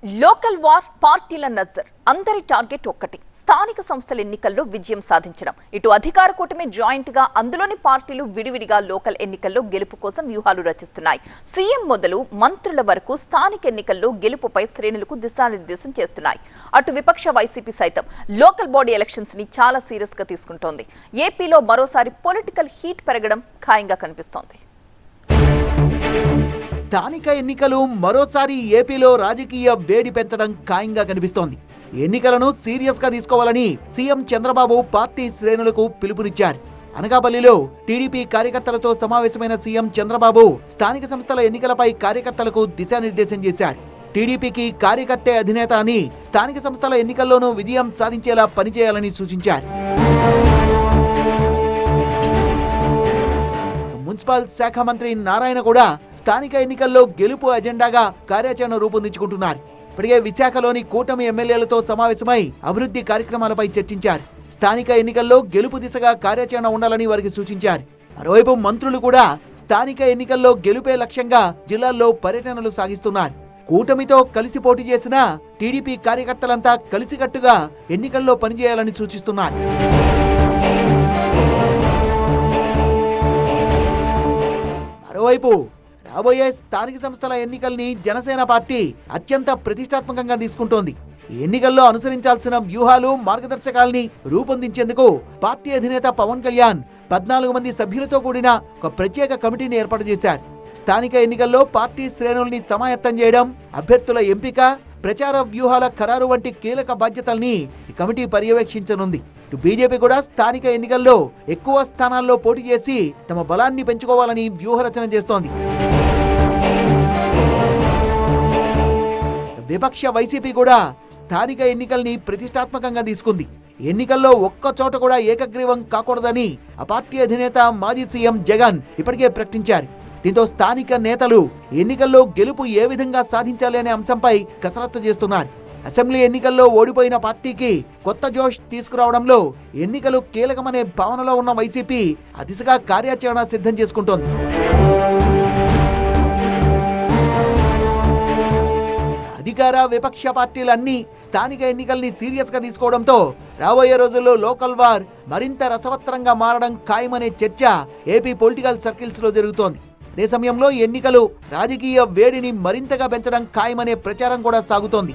Local war పార్టీల నజర్ అందరి target ఒక్కటి స్థానిక సంస్థల ఎన్నికల్లో విజయం సాధించడం. ఇటు అధికార కూటమి జాయింట్ గా అందులోని పార్టీలు విడివిడిగా లోకల్ ఎన్నికల్లో గెలుపు కోసం వ్యూహాలు రచిస్తున్నాయి. సీఎం మొదలు మంత్రుల వరకు స్థానిక ఎన్నికల్లో గెలుపుపై శ్రేణులకు దిశానిర్దేశం చేస్తున్నాయి. అటు విపక్ష వైసీపీ సైతం లోకల్ బాడీ ఎలక్షన్స్ ని చాలా సీరియస్ గా తీసుకుంటోంది. ఏపీలో మరోసారి పొలిటికల్ హీట్ పెరగడం ఖాయంగా కనిపిస్తోంది. స్థానిక ఎన్నికలు మరోసారి ఏపీలో రాజకీయ వేడి పెంచడం ఖాయంగా కనిపిస్తోంది. ఎన్నికలను సీరియస్ గా తీసుకోవాలని సీఎం చంద్రబాబు పార్టీ శ్రేణులకు పిలుపునిచ్చారు. అనకాపల్లిలో టీడీపీ కార్యకర్తలతో సమావేశమైన సీఎం చంద్రబాబు స్థానిక సంస్థల ఎన్నికలపై కార్యకర్తలకు దిశానిర్దేశం చేశారు. టీడీపీకి కార్యకర్తే అధినేత అని స్థానిక సంస్థల ఎన్నికల్లోనూ విజయం సాధించేలా పనిచేయాలని సూచించారు. మున్సిపల్ శాఖ మంత్రి నారాయణ కూడా స్థానిక ఎన్నికల్లో గెలుపు అజెండాగా కార్యాచరణ రూపొందించుకుంటున్నారు. ఇప్పటికే విశాఖలోని కూటమి ఎమ్మెల్యేలతో సమావేశమై అభివృద్ధి కార్యక్రమాలపై చర్చించారు. స్థానిక ఎన్నికల్లో గెలుపు దిశగా కార్యాచరణ ఉండాలని వారికి సూచించారు. మరోవైపు మంత్రులు కూడా స్థానిక ఎన్నికల్లో గెలుపే లక్ష్యంగా జిల్లాల్లో పర్యటనలు సాగిస్తున్నారు. కూటమితో కలిసి పోటీ చేసిన టీడీపీ కార్యకర్తలంతా కలిసికట్టుగా ఎన్నికల్లో పనిచేయాలని సూచిస్తున్నారు. మరోవైపు రాబోయే స్థానిక సంస్థల ఎన్నికల్ని జనసేన పార్టీ అత్యంత ప్రతిష్టాత్మకంగా తీసుకుంటోంది. ఈ ఎన్నికల్లో అనుసరించాల్సిన వ్యూహాలు, మార్గదర్శకాల్ని రూపొందించేందుకు పార్టీ అధినేత పవన్ కళ్యాణ్ 14 మంది సభ్యులతో కూడిన ఒక ప్రత్యేక కమిటీని ఏర్పాటు చేశారు. స్థానిక ఎన్నికల్లో పార్టీ శ్రేణుల్ని సమాయత్తం చేయడం, అభ్యర్థుల ఎంపిక, ప్రచార వ్యూహాల ఖరారు వంటి కీలక బాధ్యతల్ని ఈ కమిటీ పర్యవేక్షించనుంది. ఇటు బీజేపీ కూడా స్థానిక ఎన్నికల్లో ఎక్కువ స్థానాల్లో పోటీ చేసి తమ బలాన్ని పెంచుకోవాలని వ్యూహరచన చేస్తోంది. విపక్ష వైసీపీ కూడా స్థానిక ఎన్నికల్ని ప్రతిష్టాత్మకంగా తీసుకుంది. ఎన్నికల్లో ఒక్క చోట కూడా ఏకగ్రీవం కాకూడదని ఆ పార్టీ అధినేత మాజీ సీఎం జగన్ ఇప్పటికే ప్రకటించారు. దీంతో స్థానిక నేతలు ఎన్నికల్లో గెలుపు ఏ విధంగా సాధించాలి అనే అంశంపై కసరత్తు చేస్తున్నారు. అసెంబ్లీ ఎన్నికల్లో ఓడిపోయిన పార్టీకి కొత్త జోష్ తీసుకురావడంలో ఎన్నికలు కీలకమనే భావనలో ఉన్న వైసీపీ ఆ దిశగా కార్యాచరణ సిద్ధం చేసుకుంటోంది. అధికార విపక్ష పార్టీలన్నీ స్థానిక ఎన్నికల్ని సీరియస్ గా తీసుకోవడంతో రాబోయే రోజుల్లో లోకల్ వార్ మరింత రసవత్తరంగా మారడం ఖాయమనే చర్చ ఏపీ పొలిటికల్ సర్కిల్స్ లో జరుగుతోంది. అదే సమయంలో ఎన్నికలు రాజకీయ వేడిని మరింతగా పెంచడం ఖాయమనే ప్రచారం కూడా సాగుతోంది.